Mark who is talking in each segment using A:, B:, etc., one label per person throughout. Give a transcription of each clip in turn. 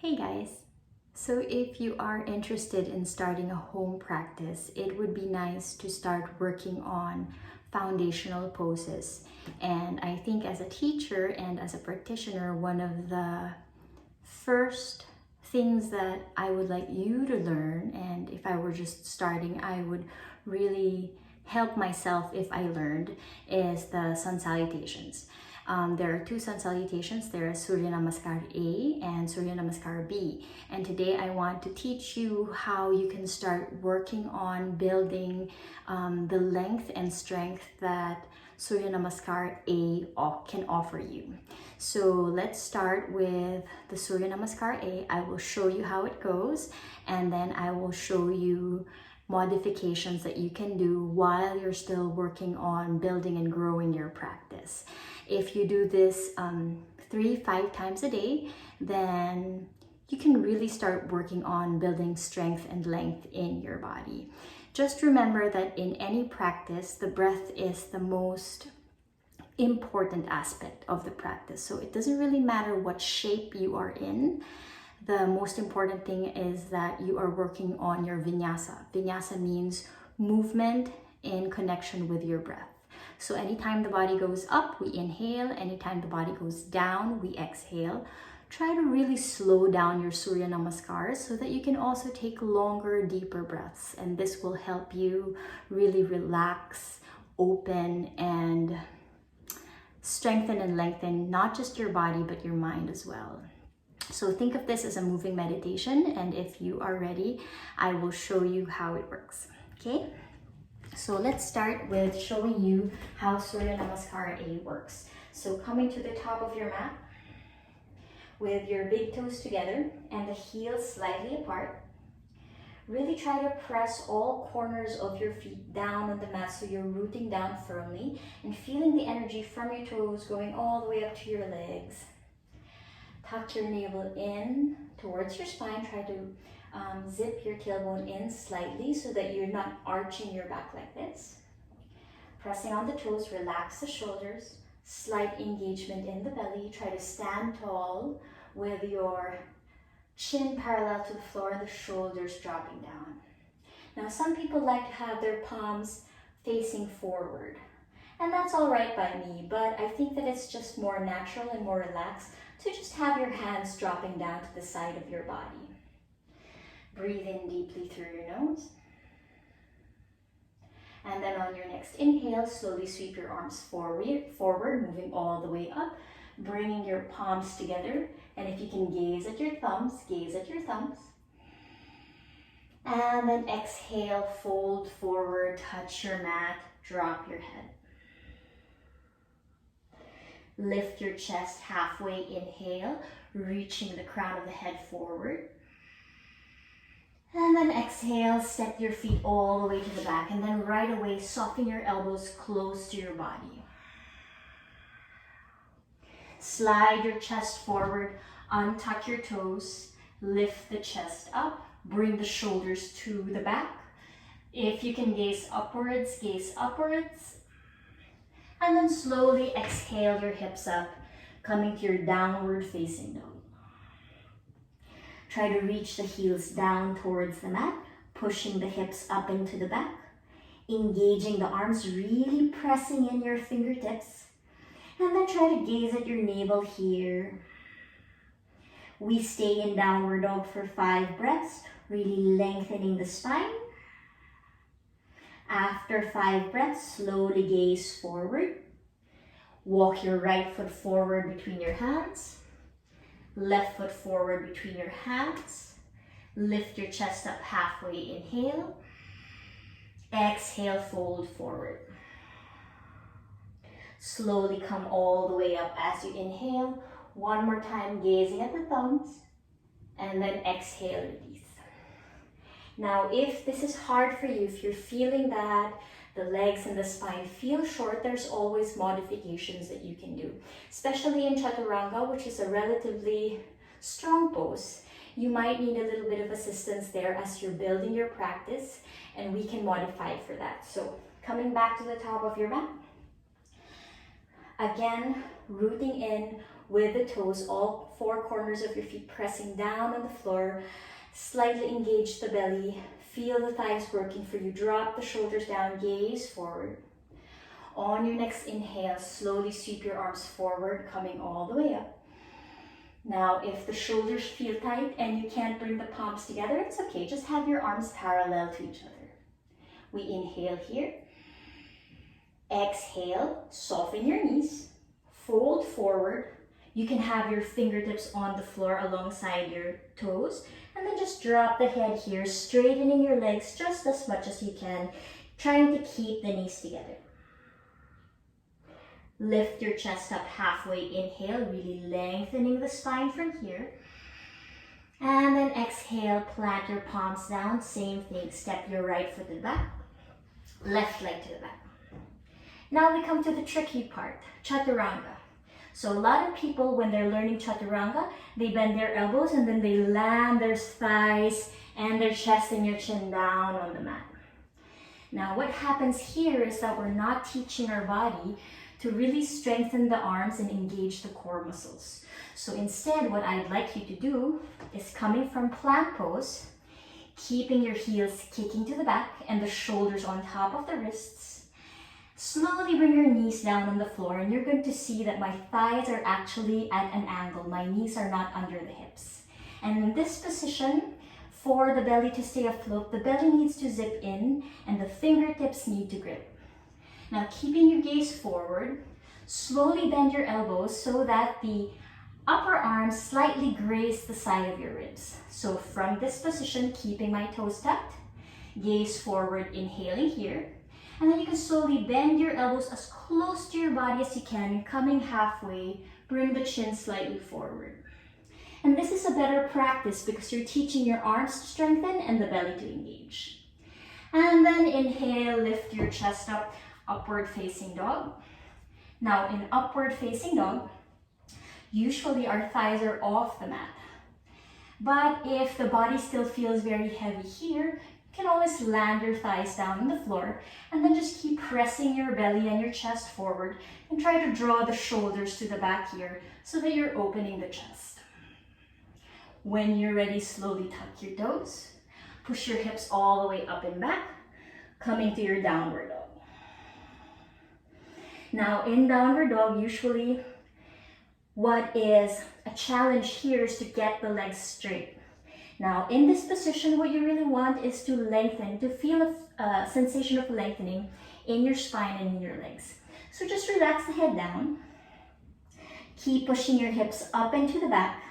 A: Hey guys! So if you are interested in starting a home practice, it would be nice to start working on foundational poses. And I think as a teacher and as a practitioner, one of the first things that I would like you to learn, and if I were just starting, I would really help myself if I learned, is the sun salutations. There are two sun salutations. There is Surya Namaskar A and Surya Namaskar B. And today I want to teach you how you can start working on building the length and strength that Surya Namaskar A can offer you. So let's start with the Surya Namaskar A. I will show you how it goes, and then I will show you modifications that you can do while you're still working on building and growing your practice. If you do this 3-5 times a day, then you can really start working on building strength and length in your body. Just remember that in any practice, the breath is the most important aspect of the practice. So it doesn't really matter what shape you are in. The most important thing is that you are working on your vinyasa. Vinyasa means movement in connection with your breath. So anytime the body goes up, we inhale. Anytime the body goes down, we exhale. Try to really slow down your Surya Namaskars so that you can also take longer, deeper breaths. And this will help you really relax, open, and strengthen and lengthen not just your body, but your mind as well. So think of this as a moving meditation, and if you are ready, I will show you how it works. Okay? So let's start with showing you how Surya Namaskar A works. So coming to the top of your mat with your big toes together and the heels slightly apart. Really try to press all corners of your feet down on the mat so you're rooting down firmly and feeling the energy from your toes going all the way up to your legs. Tuck your navel in towards your spine. Try to zip your tailbone in slightly so that you're not arching your back like this. Pressing on the toes, relax the shoulders. Slight engagement in the belly. Try to stand tall with your chin parallel to the floor and the shoulders dropping down. Now, some people like to have their palms facing forward. And that's all right by me, but I think that it's just more natural and more relaxed to just have your hands dropping down to the side of your body. Breathe in deeply through your nose. And then on your next inhale, slowly sweep your arms forward, moving all the way up, bringing your palms together. And if you can gaze at your thumbs, gaze at your thumbs. And then exhale, fold forward, touch your mat, drop your head. Lift your chest halfway, inhale, reaching the crown of the head forward. And then exhale, step your feet all the way to the back. And then right away, soften your elbows close to your body. Slide your chest forward, untuck your toes, lift the chest up, bring the shoulders to the back. If you can gaze upwards, gaze upwards. And then slowly exhale your hips up, coming to your downward facing dog. Try to reach the heels down towards the mat, pushing the hips up into the back, engaging the arms, really pressing in your fingertips. And then try to gaze at your navel here. We stay in downward dog for 5 breaths, really lengthening the spine. After 5 breaths, slowly gaze forward. Walk your right foot forward between your hands. Left foot forward between your hands. Lift your chest up halfway, inhale. Exhale, fold forward. Slowly come all the way up as you inhale. One more time, gazing at the thumbs. And then exhale, release. Now, if this is hard for you, if you're feeling that the legs and the spine feel short, there's always modifications that you can do. Especially in Chaturanga, which is a relatively strong pose. You might need a little bit of assistance there as you're building your practice, and we can modify for that. So, coming back to the top of your mat. Again, rooting in with the toes, all four corners of your feet pressing down on the floor. Slightly engage the belly. Feel the thighs working for you. Drop the shoulders down, gaze forward. On your next inhale, slowly sweep your arms forward, coming all the way up. Now, if the shoulders feel tight and you can't bring the palms together, it's okay. Just have your arms parallel to each other. We inhale here. Exhale, soften your knees. Fold forward. You can have your fingertips on the floor alongside your toes. And then just drop the head here, straightening your legs just as much as you can, trying to keep the knees together. Lift your chest up halfway. Inhale, really lengthening the spine from here. And then exhale, plant your palms down. Same thing, step your right foot to the back, left leg to the back. Now we come to the tricky part, chaturanga. So a lot of people, when they're learning chaturanga, they bend their elbows and then they land their thighs and their chest and your chin down on the mat. Now what happens here is that we're not teaching our body to really strengthen the arms and engage the core muscles. So instead, what I'd like you to do is coming from plank pose, keeping your heels kicking to the back and the shoulders on top of the wrists. Slowly bring your knees down on the floor and you're going to see that my thighs are actually at an angle. My knees are not under the hips. And in this position, for the belly to stay afloat, the belly needs to zip in and the fingertips need to grip. Now, keeping your gaze forward, slowly bend your elbows so that the upper arms slightly graze the side of your ribs. So from this position, keeping my toes tucked, gaze forward, inhaling here. And then you can slowly bend your elbows as close to your body as you can, coming halfway, bring the chin slightly forward. And this is a better practice because you're teaching your arms to strengthen and the belly to engage. And then inhale, lift your chest up. Upward facing dog. Now in upward facing dog, usually our thighs are off the mat. But if the body still feels very heavy here, you can always land your thighs down on the floor and then just keep pressing your belly and your chest forward and try to draw the shoulders to the back here so that you're opening the chest. When you're ready, slowly tuck your toes. Push your hips all the way up and back, coming to your downward dog. Now in downward dog, usually what is a challenge here is to get the legs straight. Now in this position, what you really want is to lengthen, to feel a sensation of lengthening in your spine and in your legs. So just relax the head down. Keep pushing your hips up and to the back.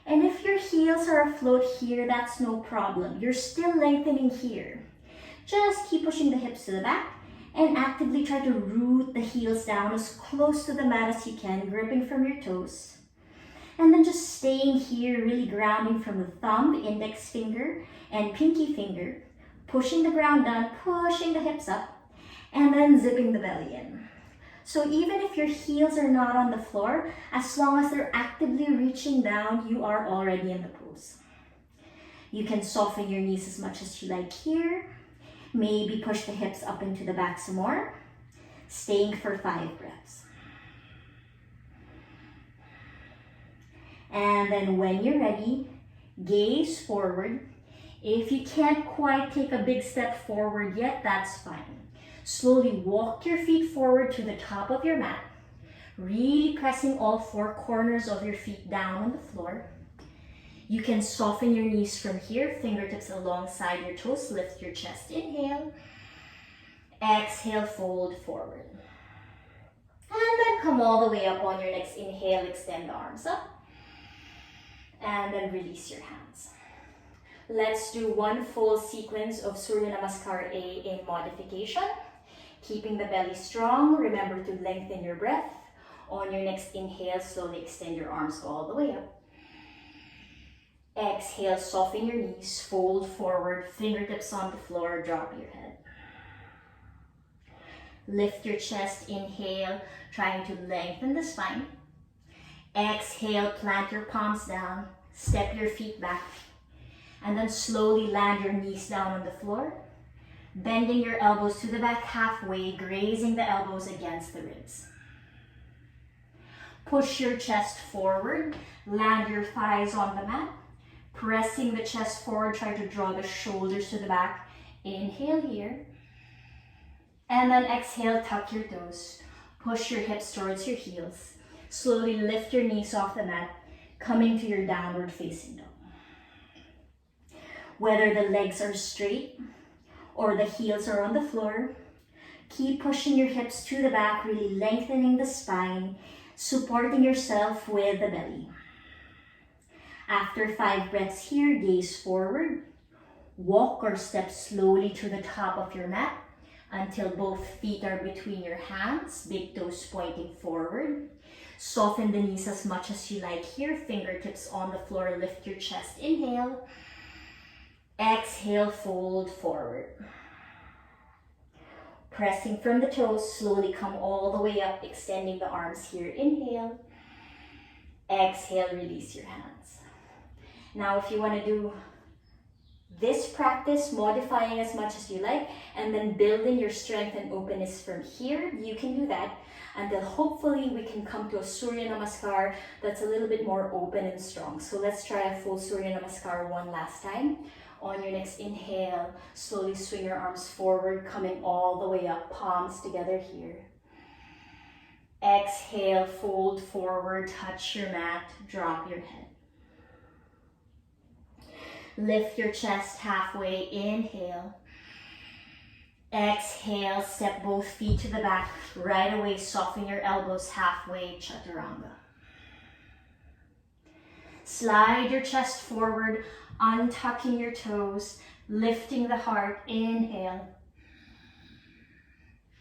A: And if your heels are afloat here, that's no problem. You're still lengthening here. Just keep pushing the hips to the back and actively try to root the heels down as close to the mat as you can, gripping from your toes. And then just staying here, really grounding from the thumb, index finger, and pinky finger, pushing the ground down, pushing the hips up, and then zipping the belly in. So even if your heels are not on the floor, as long as they're actively reaching down, you are already in the pose. You can soften your knees as much as you like here. Maybe push the hips up into the back some more. Staying for 5 breaths. And then when you're ready, gaze forward. If you can't quite take a big step forward yet, that's fine. Slowly walk your feet forward to the top of your mat, really pressing all 4 corners of your feet down on the floor. You can soften your knees from here, fingertips alongside your toes, lift your chest, inhale. Exhale, fold forward. And then come all the way up on your next inhale, extend the arms up. And then release your hands. Let's do one full sequence of Surya Namaskar A in modification. Keeping the belly strong, remember to lengthen your breath. On your next inhale, slowly extend your arms all the way up. Exhale, soften your knees, fold forward, fingertips on the floor, drop your head. Lift your chest, inhale, trying to lengthen the spine. Exhale, plant your palms down, step your feet back, and then slowly land your knees down on the floor, bending your elbows to the back halfway, grazing the elbows against the ribs. Push your chest forward, land your thighs on the mat, pressing the chest forward, try to draw the shoulders to the back. Inhale here. And then exhale, tuck your toes. Push your hips towards your heels. Slowly lift your knees off the mat, coming to your downward facing dog. Whether the legs are straight or the heels are on the floor, keep pushing your hips to the back, really lengthening the spine, supporting yourself with the belly. After 5 breaths here, gaze forward. Walk or step slowly to the top of your mat until both feet are between your hands, big toes pointing forward. Soften the knees as much as you like here. Fingertips on the floor, lift your chest. Inhale. Exhale, fold forward. Pressing from the toes, slowly come all the way up, extending the arms here. Inhale. Exhale, release your hands. Now, if you want to do this practice, modifying as much as you like, and then building your strength and openness from here, you can do that until hopefully we can come to a Surya Namaskar that's a little bit more open and strong. So let's try a full Surya Namaskar one last time. On your next inhale, slowly swing your arms forward, coming all the way up, palms together here. Exhale, fold forward, touch your mat, drop your head. Lift your chest halfway, inhale. Exhale, step both feet to the back. Right away, soften your elbows halfway, chaturanga. Slide your chest forward, untucking your toes, lifting the heart, inhale.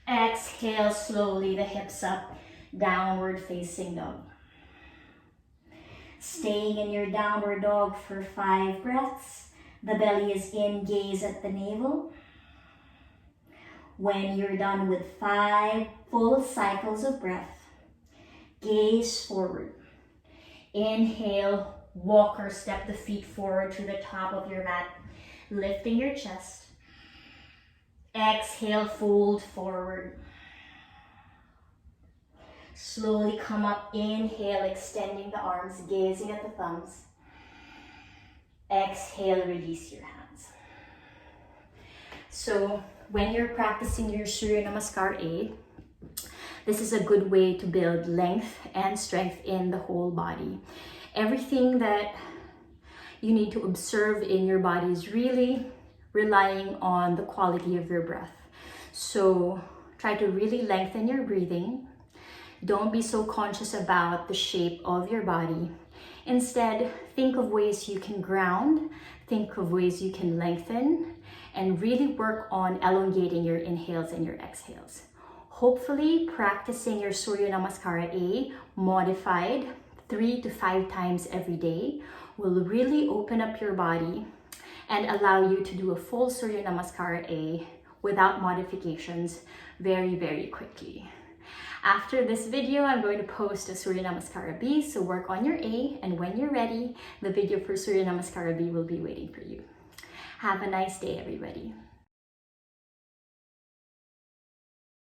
A: Exhale, slowly the hips up, downward facing dog. Staying in your downward dog for 5 breaths. The belly is in, gaze at the navel. When you're done with 5 full cycles of breath, gaze forward. Inhale, walk or step the feet forward to the top of your mat, lifting your chest. Exhale, fold forward. Slowly come up, inhale, extending the arms, gazing at the thumbs. Exhale, release your hands. So when you're practicing your Surya Namaskar A, this is a good way to build length and strength in the whole body. Everything that you need to observe in your body is really relying on the quality of your breath. So try to really lengthen your breathing. Don't be so conscious about the shape of your body. Instead, think of ways you can ground, think of ways you can lengthen, and really work on elongating your inhales and your exhales. Hopefully, practicing your Surya Namaskar A modified 3 to 5 times every day will really open up your body and allow you to do a full Surya Namaskar A without modifications very, very quickly. After this video, I'm going to post a Surya Namaskar B, so work on your A, and when you're ready, the video for Surya Namaskar B will be waiting for you. Have a nice day, everybody.